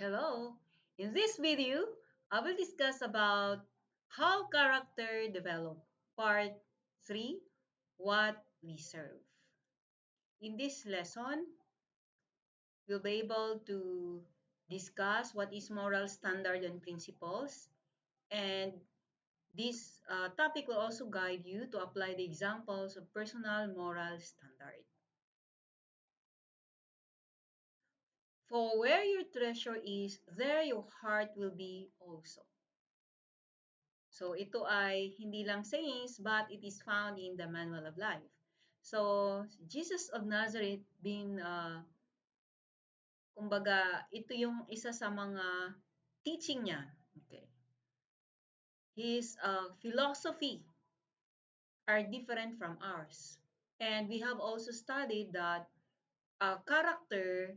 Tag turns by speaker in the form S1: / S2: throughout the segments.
S1: Hello. In this video, I will discuss about how character develop. Part 3, what we serve. In this lesson, we'll be able to discuss what is moral standard and principles, and this topic will also guide you to apply the examples of personal moral standard. For where your treasure is, there your heart will be also. So ito ay hindi lang sayings but it is found in the Manual of Life. So Jesus of Nazareth being kumbaga ito yung isa sa mga teaching niya. Okay. His philosophy are different from ours. And we have also studied that character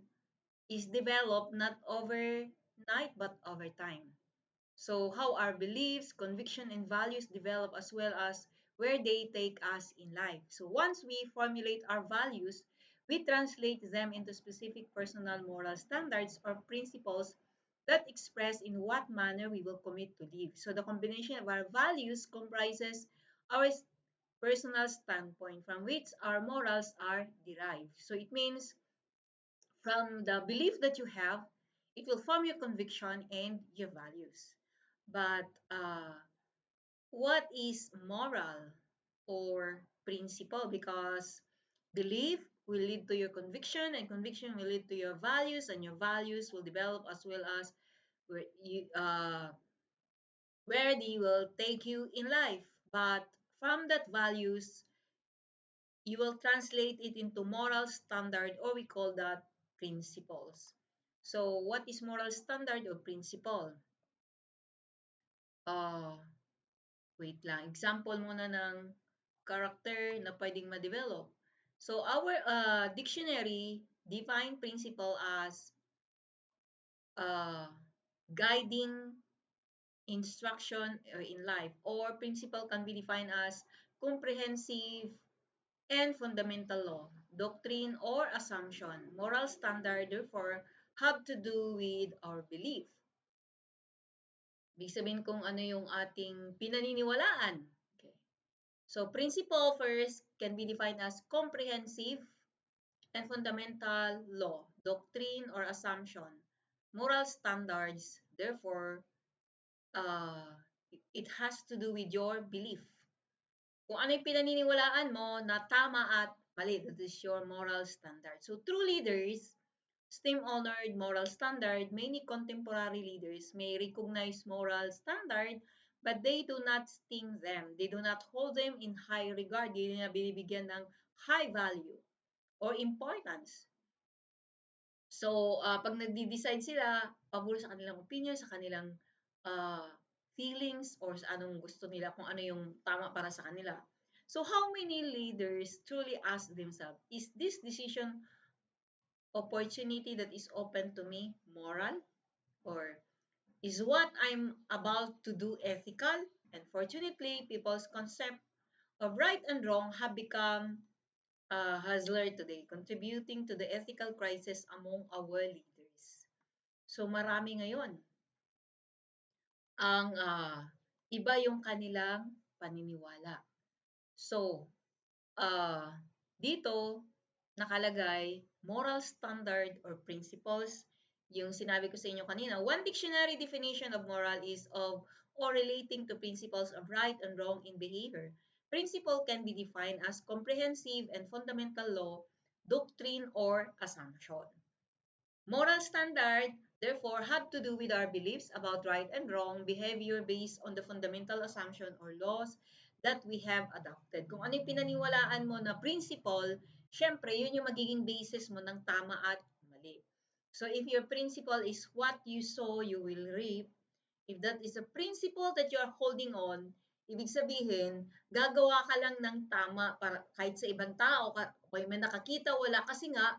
S1: is developed not overnight but over time. So how our beliefs, conviction, and values develop as well as where they take us in life. So once we formulate our values, we translate them into specific personal moral standards or principles that express in what manner we will commit to live. So the combination of our values comprises our personal standpoint from which our morals are derived. So it means from the belief that you have, it will form your conviction and your values. But what is moral or principle? Because belief will lead to your conviction, and conviction will lead to your values, and your values will develop as well as where they will take you in life. But from that values, you will translate it into moral standard, or we call that principles. So, what is moral standard or principle? Uh, Wait lang. Example muna ng character na pwedeng ma-develop. So, our dictionary define principle as uh, guiding instruction in life, or principle can be defined as comprehensive and fundamental law, doctrine, or assumption. Moral standard, therefore, have to do with our belief. Ibig sabihin kung ano yung ating pinaniniwalaan. Okay. So, principle first can be defined as comprehensive and fundamental law, doctrine, or assumption. Moral standards, therefore, uh, it has to do with your belief. Kung ano yung pinaniniwalaan mo na tama at mali, that is your moral standard. So, true leaders esteem-honored moral standard, many contemporary leaders may recognize moral standard, but they do not esteem them. They do not hold them in high regard. Hindi na binibigyan ng high value or importance. So, pag nagde-decide sila, pabor sa kanilang opinion, sa kanilang uh, feelings, or sa anong gusto nila, kung ano yung tama para sa kanila. So, how many leaders truly ask themselves, is this decision opportunity that is open to me moral, or is what I'm about to do ethical? And fortunately, people's concept of right and wrong have become hustler today, contributing to the ethical crisis among our leaders. So marami ngayon ang iba yung kanilang paniniwala. So, uh, dito nakalagay moral standard or principles. Yung sinabi ko sa inyo kanina, one dictionary definition of moral is of or relating to principles of right and wrong in behavior. Principle can be defined as comprehensive and fundamental law, doctrine, or assumption. Moral standard, therefore, have to do with our beliefs about right and wrong behavior based on the fundamental assumption or laws that we have adopted. Kung ano yung pinaniwalaan mo na principle, syempre, yun yung magiging basis mo ng tama at mali. So, if your principle is what you sow, you will reap. If that is a principle that you are holding on, ibig sabihin, gagawa ka lang ng tama para kahit sa ibang tao, kung may nakakita, wala. Kasi nga,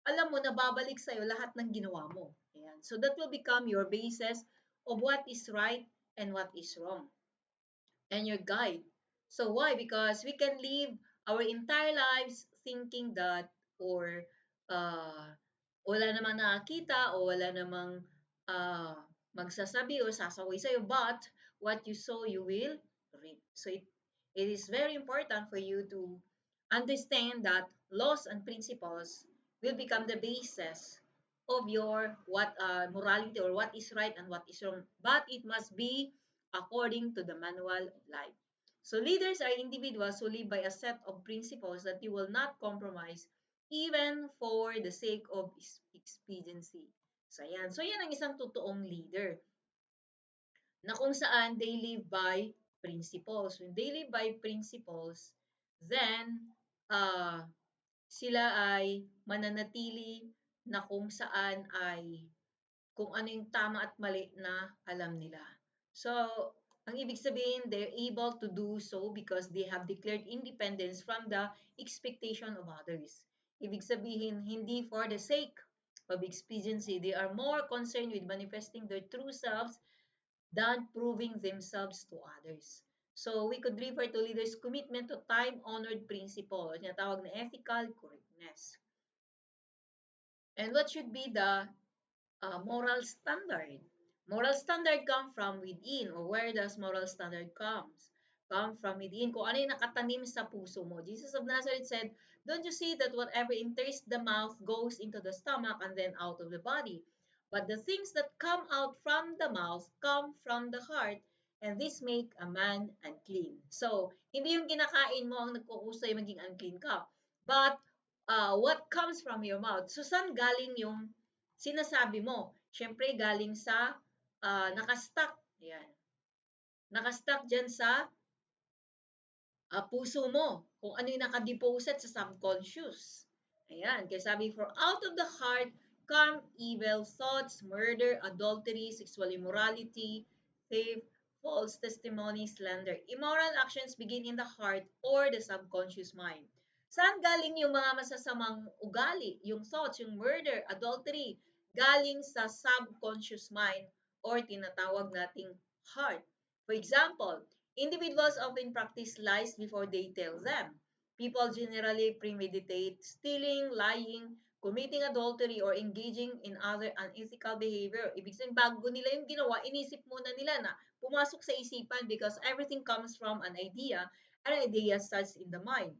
S1: alam mo na babalik sa'yo lahat ng ginawa mo. Ayan. So that will become your basis of what is right and what is wrong. And your guide. So why? Because we can live our entire lives thinking that, or uh, wala namang nakakita, o wala namang uh, magsasabi or sasaway sa'yo, but what you sow, you will reap. So it is very important for you to understand that laws and principles will become the basis of your what morality or what is right and what is wrong, but it must be according to the manual of life. So leaders are individuals who live by a set of principles that you will not compromise even for the sake of expediency. So, ayan. So, yan ang isang totoong leader na kung saan they live by principles. When they live by principles, then uh, sila ay mananatili na kung saan ay kung ano yung tama at mali na alam nila. So, ang ibig sabihin, they're able to do so because they have declared independence from the expectation of others. Ibig sabihin, hindi for the sake of expediency. They are more concerned with manifesting their true selves than proving themselves to others. So, we could refer to leaders' commitment to time-honored principle, tinatawag na ethical correctness. And what should be the moral standard? Moral standard come from within, or where does moral standard come from within? Kung ano yung nakatanim sa puso mo. Jesus of Nazareth said, don't you see that whatever enters the mouth goes into the stomach and then out of the body? But the things that come out from the mouth come from the heart, and this make a man unclean. So, hindi yung kinakain mo ang nagkukusay maging unclean ka. But, what comes from your mouth? So, saan galing yung sinasabi mo? Siyempre, galing sa nakastock. Ayan. Nakastock dyan sa puso mo. Kung ano yung nakadeposit sa subconscious. Ayan. Kaya sabi, for out of the heart come evil thoughts, murder, adultery, sexual immorality, theft, false testimony, slander. Immoral actions begin in the heart or the subconscious mind. Saan galing yung mga masasamang ugali? Yung thoughts, yung murder, adultery, galing sa subconscious mind or tinatawag nating heart. For example, individuals often practice lies before they tell them. People generally premeditate stealing, lying, committing adultery, or engaging in other unethical behavior. Ibig sabihin, bago nila yung ginawa, inisip muna nila na pumasok sa isipan because everything comes from an idea. An idea starts in the mind.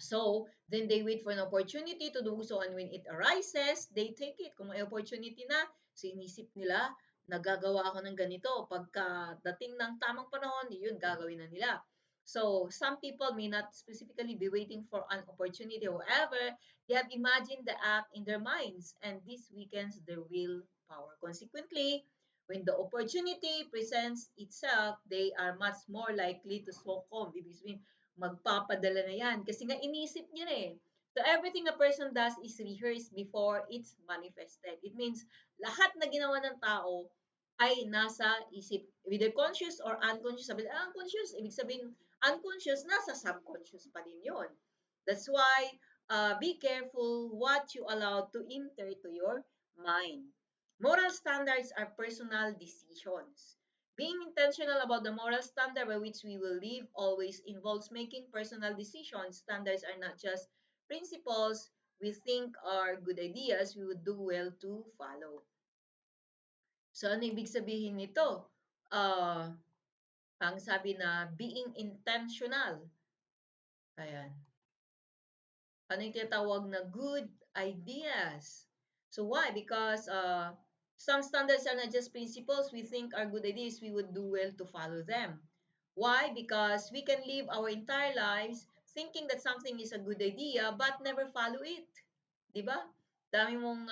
S1: So, then they wait for an opportunity to do so, and when it arises, they take it. Kung may opportunity na, so inisip nila, nagagawa ako ng ganito. Pagka dating ng tamang panahon, yun, gagawin na nila. So, some people may not specifically be waiting for an opportunity. However, they have imagined the act in their minds, and this weakens their willpower. Consequently, when the opportunity presents itself, they are much more likely to succumb. Ibig sabihin, magpapadala na yan. Kasi nga inisip niya na eh. So everything a person does is rehearsed before it's manifested. It means lahat na ginawa ng tao ay nasa isip. Whether conscious or unconscious. Sabi, unconscious, ibig sabihin unconscious, nasa subconscious pa din yun. That's why, be careful what you allow to enter to your mind. Moral standards are personal decisions. Being intentional about the moral standard by which we will live always involves making personal decisions. Standards are not just principles we think are good ideas we would do well to follow. So, ano ibig sabihin nito? Ang sabi na being intentional. Ayan. Ano yung tinatawag na good ideas? So, why? Because some standards are not just principles we think are good ideas, we would do well to follow them. Why? Because we can live our entire lives thinking that something is a good idea but never follow it. 'Di ba? Dami mong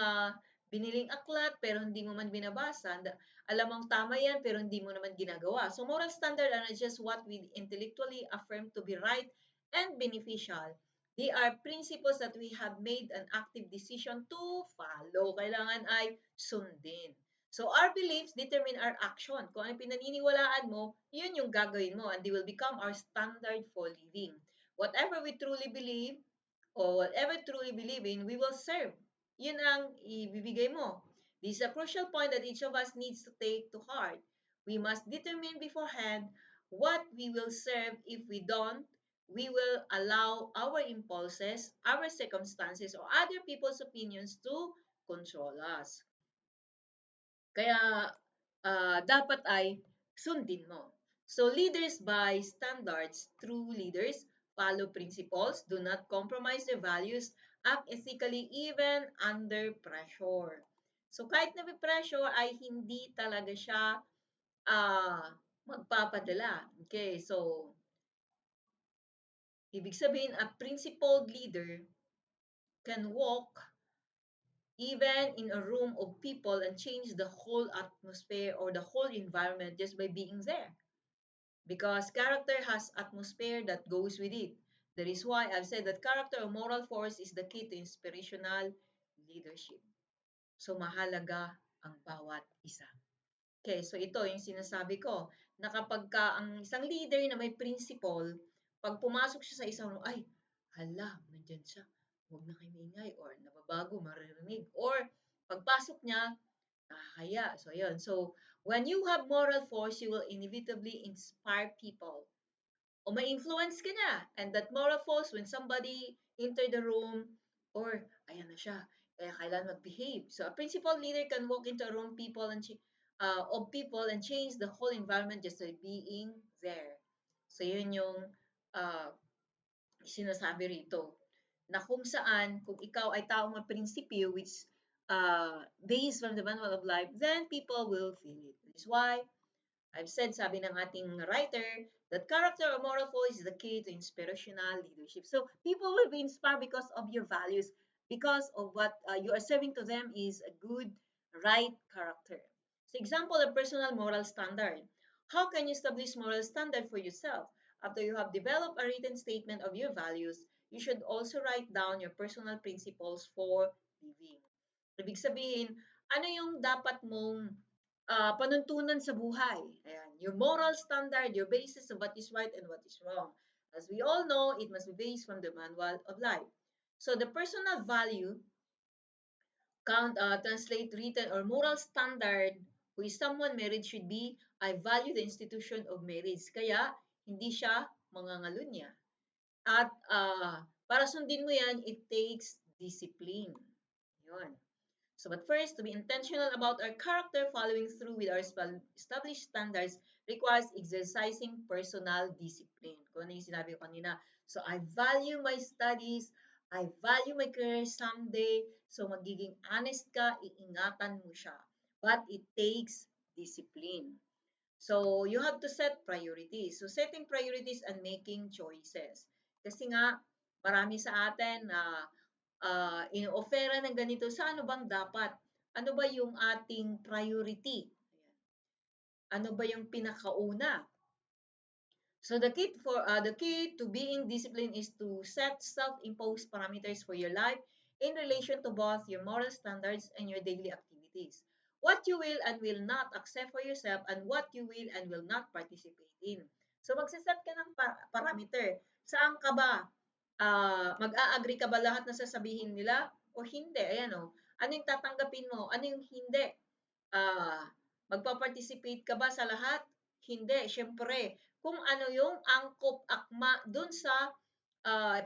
S1: biniling aklat pero hindi mo man binabasa. Alam mong tama 'yan pero hindi mo naman ginagawa. So moral standard are not just what we intellectually affirm to be right and beneficial. They are principles that we have made an active decision to follow. Kailangan ay sundin. So our beliefs determine our action. Kung ano pinaniniwalaan mo, yun yung gagawin mo and they will become our standard for living. Whatever we truly believe or whatever truly believe in, we will serve. Yun ang ibibigay mo. This is a crucial point that each of us needs to take to heart. We must determine beforehand what we will serve. If we don't, we will allow our impulses, our circumstances, or other people's opinions to control us. Kaya dapat ay sundin mo. So leaders by standards, true leaders follow principles, do not compromise their values, act ethically even under pressure. So kahit na may pressure ay hindi talaga siya magpapadala. Okay, so ibig sabihin a principled leader can walk even in a room of people and change the whole atmosphere or the whole environment just by being there. Because character has atmosphere that goes with it. That is why I've said that character or moral force is the key to inspirational leadership. So mahalaga ang bawat isa. Okay, so ito yung sinasabi ko, na kapag ka ang isang leader na may principle, pag pumasok siya sa isang room, ay, hala, nandyan siya, huwag na kayo maingay, or nababago, maririnig, or pagpasok niya, nakakaya. So, yun. So, when you have moral force, you will inevitably inspire people o may influence ka niya. And that moral force, when somebody enter the room, or ayan na siya, kaya kailan mag-behave. So a principal leader can walk into a room of people and change the whole environment just by being there. So yun yung uh, sinasabi rito. Na kung saan, kung ikaw ay taong may prinsipyo which based from the manual of life, then people will feel it. That's why I've said, sabi ng ating writer, that character or moral quality is the key to inspirational leadership. So people will be inspired because of your values, because of what you are serving to them is a good, right character. So example, a personal moral standard. How can you establish moral standard for yourself? After you have developed a written statement of your values, you should also write down your personal principles for living. Ibig sabihin, ano yung dapat mong panuntunan sa buhay. Ayan, your moral standard, your basis of what is right and what is wrong. As we all know, it must be based from the manual of life. So the personal value translate written or moral standard who is someone married should be, I value the institution of marriage. Kaya, hindi siya mangangalunya. At para sundin mo yan, it takes discipline. Yun. So, but first, to be intentional about our character, following through with our established standards requires exercising personal discipline. Kung ano yung sinabi ko kanina. So, I value my studies. I value my career someday. So, magiging honest ka, iingatan mo siya. But it takes discipline. So, you have to set priorities. So, setting priorities and making choices. Kasi nga, marami sa atin na ino-offera ng ganito, sa ano bang dapat? Ano ba yung ating priority? Ano ba yung pinakauna? So the key to being disciplined is to set self-imposed parameters for your life in relation to both your moral standards and your daily activities. What you will and will not accept for yourself and what you will and will not participate in. So magsaset ka ng parameter. Saan ka ba? Mag-a-agree ka ba lahat na sasabihin nila o hindi? Ayan o. Ano yung tatanggapin mo? Ano yung hindi? Ah, magpa-participate ka ba sa lahat? Hindi, syempre. Kung ano yung angkop akma dun sa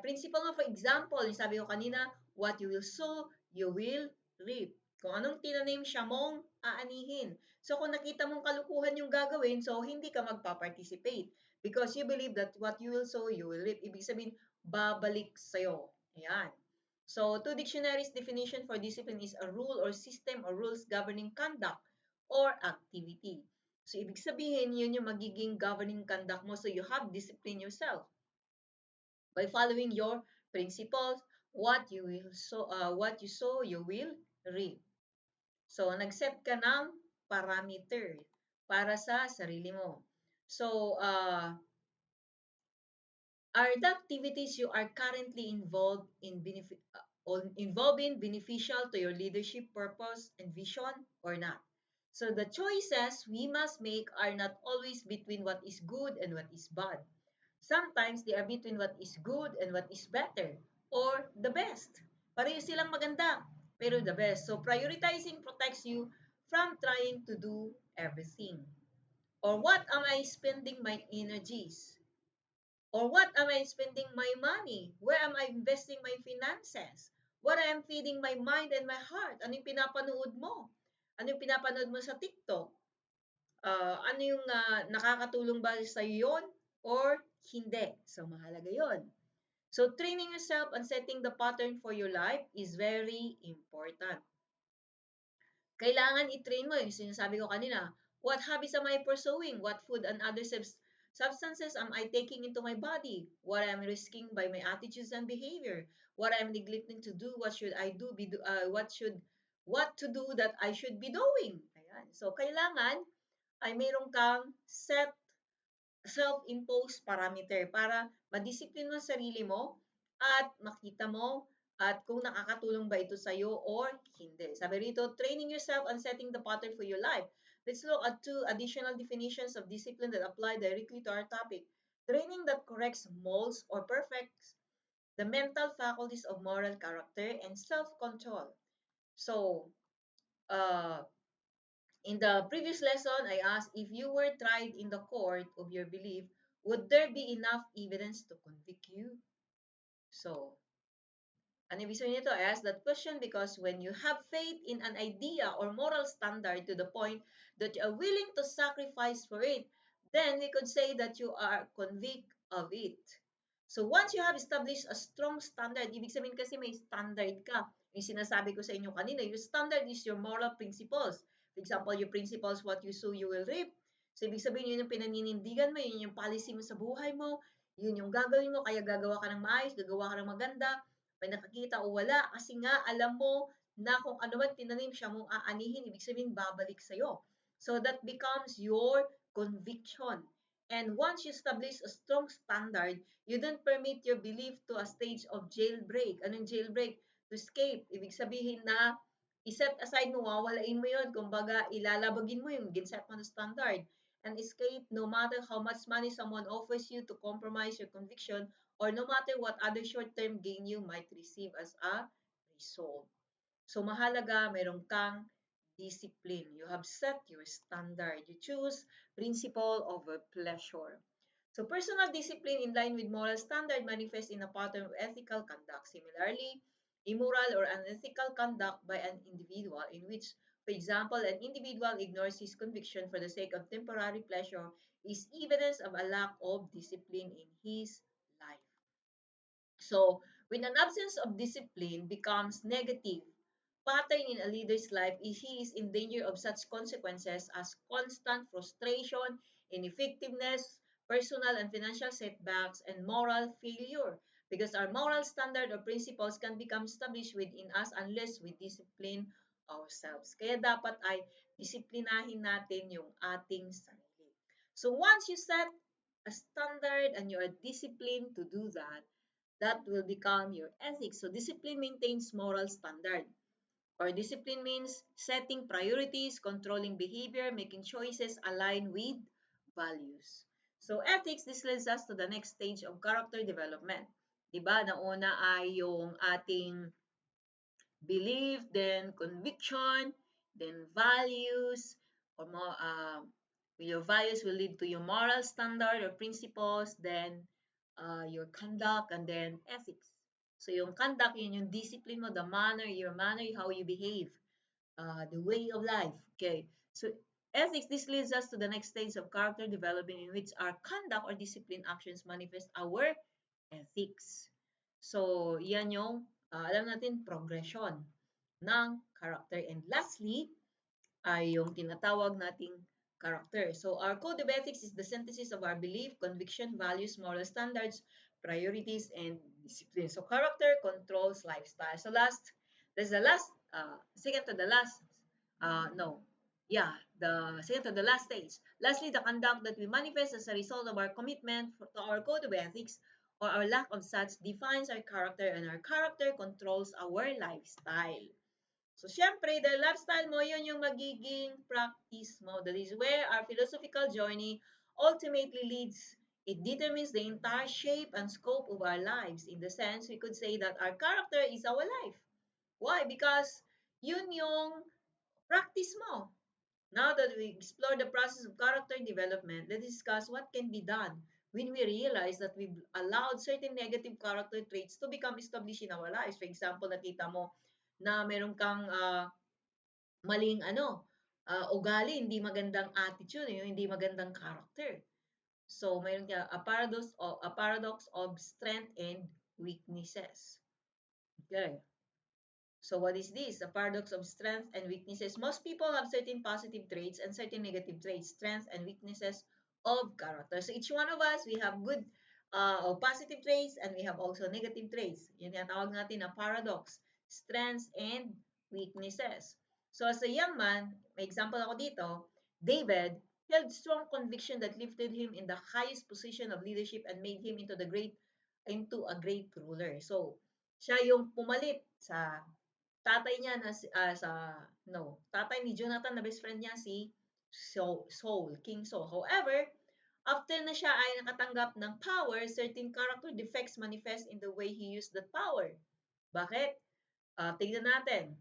S1: principle nga, for example, yung sabi ko kanina, what you will sow, you will reap. Kung anong tinanim siya mong aanihin. So, kung nakita mong kalukuhan yung gagawin, so hindi ka magpa-participate. Because you believe that what you will sow, you will reap. Ibig sabihin, babalik sa'yo. Ayan. So, two dictionaries definition for discipline is a rule or system or rules governing conduct or activity. So, ibig sabihin, yun yung magiging governing conduct mo. So, you have discipline yourself by following your principles. What you sow, you will reap. So, nag-set ka ng parameter para sa sarili mo. So, are the activities you are currently involved in beneficial to your leadership purpose and vision or not? So the choices we must make are not always between what is good and what is bad. Sometimes they are between what is good and what is better or the best. Pareho silang maganda, pero the best. So prioritizing protects you from trying to do everything. Or what am I spending my energies? Or what am I spending my money? Where am I investing my finances? What I am feeding my mind and my heart? Ano yung pinapanood mo? Ano yung pinapanood mo sa TikTok? Ano yung nakakatulong ba sa'yo yun or hindi? So, mahalaga yun. So, training yourself and setting the pattern for your life is very important. Kailangan i-train mo yung sinasabi ko kanina. What habits am I pursuing? What food and other substances am I taking into my body? What am I risking by my attitudes and behavior? What I'm neglecting to do? What should I do? What to do that I should be doing? Ayan. So, kailangan ay mayroon kang set self-imposed parameter para madisiplin mo ang sarili mo at makita mo at kung nakakatulong ba ito sa'yo or hindi. Sabi rito, training yourself and setting the pattern for your life. Let's look at two additional definitions of discipline that apply directly to our topic. Training that corrects, molds, or perfects the mental faculties of moral character and self-control. So, uh, in the previous lesson, I asked if you were tried in the court of your belief, would there be enough evidence to convict you? So, ano ibig sabihin nito? I asked that question because when you have faith in an idea or moral standard to the point that you are willing to sacrifice for it, then we could say that you are convict of it. So once you have established a strong standard, ibig sabihin kasi may standard ka. Yung sinasabi ko sa inyo kanina, your standard is your moral principles. For example, your principles, what you sow, you will reap. So ibig sabihin, yun yung pinaninindigan mo, yun yung policy mo sa buhay mo, yun yung gagawin mo, kaya gagawa ka ng maayos, gagawa ka ng maganda, may nakakita o wala, kasi nga alam mo na kung ano man tinanim siya mong aanihin, ibig sabihin babalik sa'yo. So that becomes your conviction. And once you establish a strong standard, you don't permit your belief to a stage of jailbreak. Anong jailbreak? To escape. Ibig sabihin na iset aside mo, wawalain mo yun. Kumbaga, ilalabagin mo yung ginset mo na standard. And escape no matter how much money someone offers you to compromise your conviction or no matter what other short-term gain you might receive as a result. So mahalaga, meron kang discipline. You have set your standard. You choose principle over pleasure. So personal discipline in line with moral standard manifests in a pattern of ethical conduct. Similarly, immoral or unethical conduct by an individual in which, for example, an individual ignores his conviction for the sake of temporary pleasure is evidence of a lack of discipline in his life. So, when an absence of discipline becomes negative pattern in a leader's life, he is in danger of such consequences as constant frustration, ineffectiveness, personal and financial setbacks, and moral failure. Because our moral standard or principles can become established within us unless we discipline ourselves. Kaya dapat ay disiplinahin natin yung ating sarili. So once you set a standard and you are disciplined to do that, that will become your ethics. So discipline maintains moral standard. Or discipline means setting priorities, controlling behavior, making choices aligned with values. So ethics, this leads us to the next stage of character development. Diba? Nauna ay yung ating belief, then conviction, then values, or more, your values will lead to your moral standard or principles, then your conduct, and then ethics. So yung conduct, yun yung discipline mo, the manner, your manner, how you behave, the way of life. Okay. So ethics, this leads us to the next stage of character development in which our conduct or discipline actions manifest our ethics. So yan yung, alam natin, progression ng character. And lastly, ay yung tinatawag nating character. So our code of ethics is the synthesis of our belief, conviction, values, moral standards, priorities, and discipline. So character controls lifestyle. So that's the last, second to the last, no, yeah, the second to the last stage. Lastly, the conduct that we manifest as a result of our commitment to our code of ethics or our lack of such defines our character, and our character controls our lifestyle. So, syempre, the lifestyle mo, yun yung magiging practice mo. That is where our philosophical journey ultimately leads. It determines the entire shape and scope of our lives. In the sense, we could say that our character is our life. Why? Because yun yung practice mo. Now that we explore the process of character development, let's discuss what can be done when we realize that we've allowed certain negative character traits to become established in our lives. For example, nakita mo na meron kang maling ugali, hindi magandang attitude, hindi magandang character. So, mayroon ka a paradox of strength and weaknesses. Okay. So what is this? The paradox of strengths and weaknesses. Most people have certain positive traits and certain negative traits, strengths and weaknesses of character. So each one of us, we have good or positive traits and we have also negative traits. Yun yung tawag natin na paradox, strengths and weaknesses. So as a young man, may example ako dito, David held strong conviction that lifted him in the highest position of leadership and made him into a great ruler. So siya yung pumalit sa tatay niya na tatay ni Jonathan na best friend niya si Saul, King Saul. However, after na siya ay nakatanggap ng power, certain character defects manifest in the way he used that power. Bakit? Tignan natin.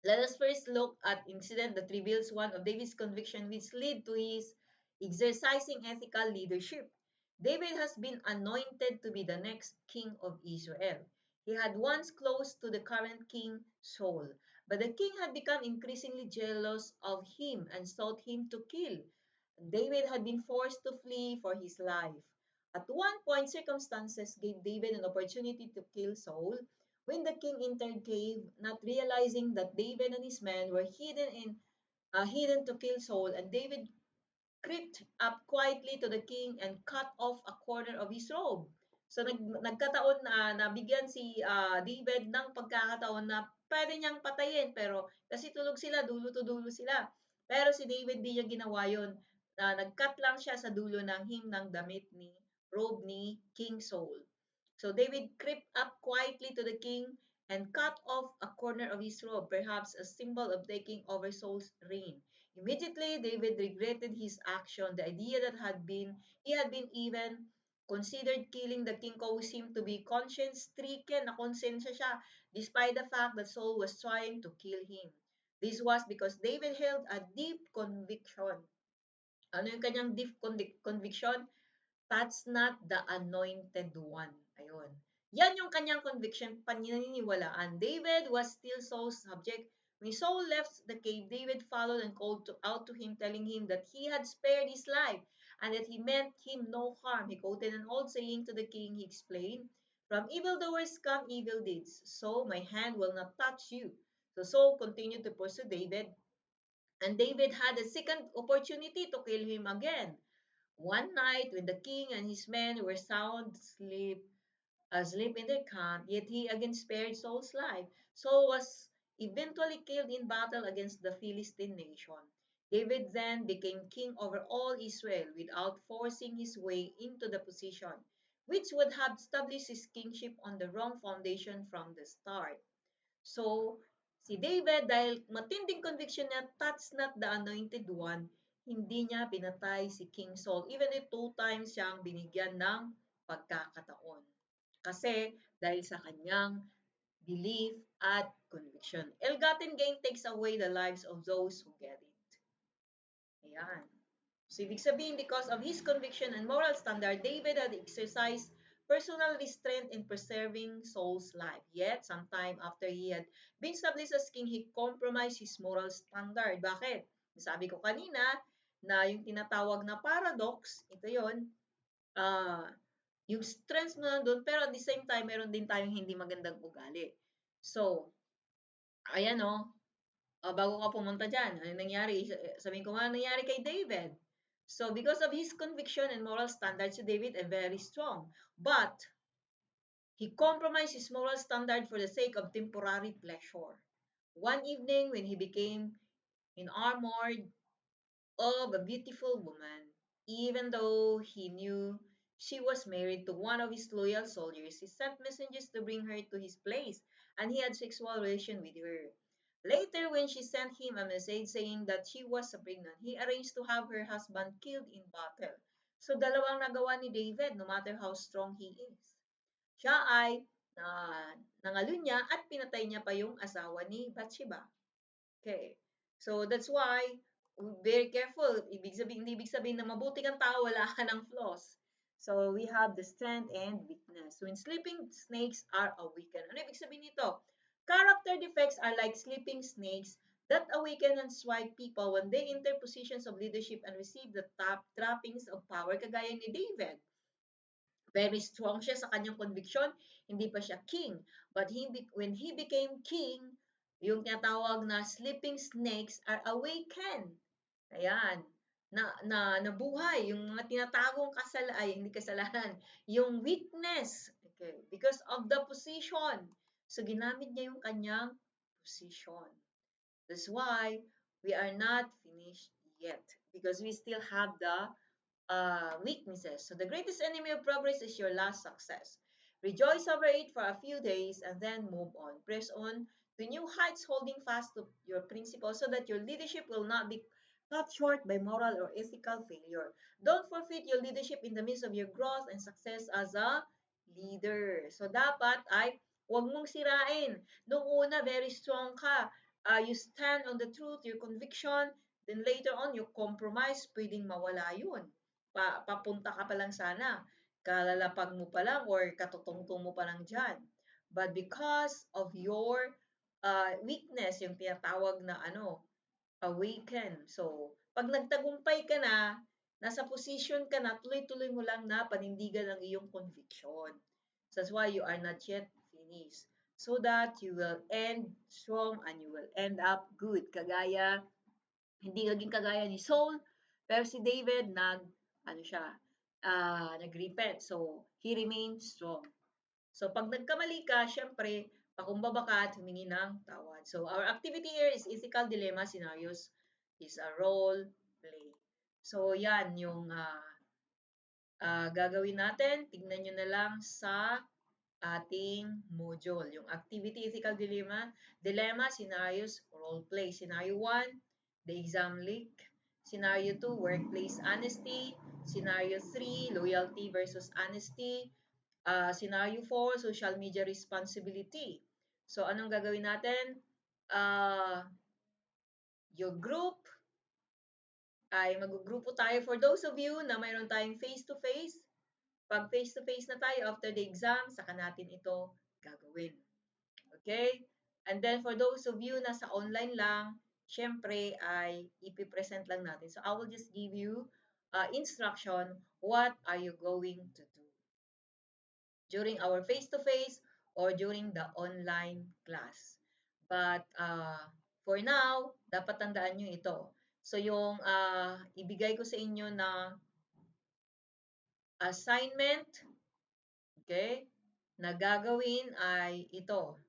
S1: Let us first look at incident that reveals one of David's conviction which led to his exercising ethical leadership. David has been anointed to be the next king of Israel. He had once close to the current king Saul, but the king had become increasingly jealous of him and sought him to kill. David had been forced to flee for his life. At one point, circumstances gave David an opportunity to kill Saul. When the king entered cave, not realizing that David and his men were hidden to kill Saul, and David crept up quietly to the king and cut off a corner of his robe. So nagkataon na nabigyan si David ng pagkakataon na pwede niyang patayin pero kasi tulog sila, dulo to dulo sila. Pero si David di niya ginawa yun. Nag-cut lang siya sa dulo ng hem ng damit ni robe ni King Saul. So David crept up quietly to the king and cut off a corner of his robe, perhaps a symbol of taking over Saul's reign. Immediately, David regretted his action. The idea that he had been even considered killing the king caused him to be conscience-stricken, na konsensya siya, despite the fact that Saul was trying to kill him. This was because David held a deep conviction. Ano yung kanyang deep conviction? That's not the anointed one. Ayun. Yan yung kanyang conviction, paniniwalaan. David was still Saul's subject. When Saul left the cave, David followed and called out to him, telling him that he had spared his life and that he meant him no harm. He quoted an old saying to the king. He explained, "From evildoers come evil deeds, so my hand will not touch you." So Saul continued to pursue David, and David had a second opportunity to kill him again. One night, when the king and his men were sound asleep in their camp, yet he again spared Saul's life. Saul was eventually killed in battle against the Philistine nation. David then became king over all Israel without forcing his way into the position, which would have established his kingship on the wrong foundation from the start. So, si David, dahil matinding conviction niya, that's not the anointed one, hindi niya pinatay si King Saul, even if 2 times siyang binigyan ng pagkakataon. Kasi, dahil sa kanyang belief at conviction. Ill-gotten gain takes away the lives of those who get it. Ayan. So, ibig sabihin, because of his conviction and moral standard, David had exercised personal restraint in preserving Saul's life. Yet, sometime after he had been established as king, he compromised his moral standard. Bakit? Sabi ko kanina, na yung tinatawag na paradox, ito yon, yung strengths mo nandun, pero at the same time, meron din tayong hindi magandang ugali. So, ayan o, bago ka pumunta dyan, ano nangyari? Sabihin ko nga nangyari kay David. So, because of his conviction and moral standards, si David is very strong. But, he compromised his moral standard for the sake of temporary pleasure. One evening, when he became enamored of a beautiful woman, even though he knew she was married to one of his loyal soldiers, he sent messengers to bring her to his place, and he had sexual relation with her. Later, when she sent him a message saying that she was pregnant, he arranged to have her husband killed in battle. So, dalawang nagawa ni David, no matter how strong he is. Siya ay nangalunya at pinatay niya pa yung asawa ni Bathsheba. Okay. So, that's why, very careful. Hindi ibig sabihin na mabuti kang tao, wala ka ng flaws. So, we have the strength and weakness. When sleeping snakes are awakened. Ano ibig sabihin nito? Character defects are like sleeping snakes that awaken and strike people when they enter positions of leadership and receive the top trappings of power, kagaya ni David. Very strong siya sa kanyang conviction, hindi pa siya king. But when he became king, yung tinatawag na sleeping snakes are awakened. Ayan. Nabuhay yung mga tinatagong hindi kasalanan, yung weakness. Okay. Because of the position. So, ginamit niya yung kanyang position. That's why we are not finished yet. Because we still have the weaknesses. So the greatest enemy of progress is your last success. Rejoice over it for a few days and then move on. Press on to new heights, holding fast to your principles so that your leadership will not be cut short by moral or ethical failure. Don't forfeit your leadership in the midst of your growth and success as a leader. So dapat ay huwag mong sirain. Nung una, very strong ka. You stand on the truth, your conviction, then later on, you compromise, pwedeng mawala yun. Papunta ka pa lang sana, kalalapag mo pa lang or katutungtong mo pa lang dyan. But because of your weakness, yung tinatawag na awaken. So, pag nagtagumpay ka na, nasa position ka na, tuloy-tuloy mo lang na panindigan ang iyong conviction. So that's why you are not yet finished. So that you will end strong and you will end up good. Hindi naging kagaya ni Saul, pero si David nag-repent. So, he remained strong. So, pag nagkamali ka, syempre, pakumbaba ka at humingi ng tawad. So, our activity here is ethical dilemma scenarios is a role play. So, yan yung gagawin natin. Tignan nyo na lang sa ating module. Yung activity ethical dilemma scenarios, role play. Scenario 1, the exam leak. Scenario 2, workplace honesty. Scenario 3, loyalty versus honesty. Scenario 4, social media responsibility. So, anong gagawin natin? Your group ay mag-grupo tayo. For those of you na mayroon tayong face-to-face, pag face-to-face na tayo after the exam, saka natin ito gagawin. Okay? And then for those of you na sa online lang, syempre ay ipipresent lang natin. So I will just give you instruction, what are you going to do during our face-to-face or during the online class. But for now, dapat tandaan nyo ito. So yung ibigay ko sa inyo na assignment, okay, na gagawin ay ito.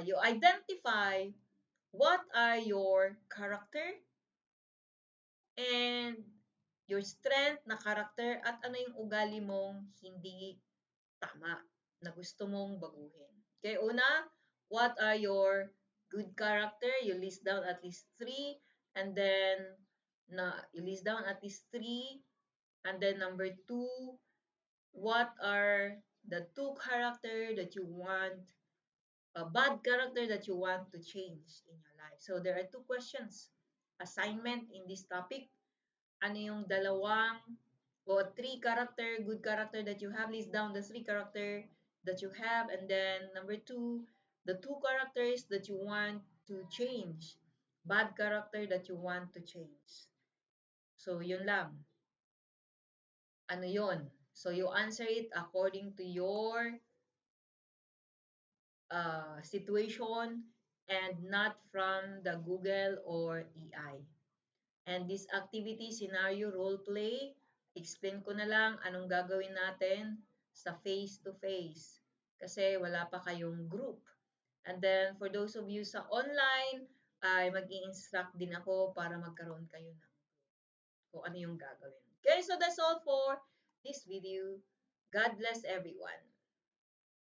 S1: You identify what are your character and your strength na character at ano yung ugali mong hindi tama na gusto mong baguhin. Okay, una, what are your good character? You list down at least 3 and then you list down at least 3 and then number 2, what are the 2 character that you want a bad character that you want to change in your life. So there are 2 questions. Assignment in this topic. Ano yung dalawang o 3 character, good character that you have? List down the 3 character that you have. And then number 2, the 2 characters that you want to change. Bad character that you want to change. So yun lang. Ano yun? So you answer it according to your situation and not from the Google or AI. And this activity, scenario, role play, explain ko na lang anong gagawin natin sa face-to-face kasi wala pa kayong group. And then, for those of you sa online, ay mag-i-instruct din ako para magkaroon kayo ng kung ano yung gagawin. Okay, so that's all for this video. God bless everyone.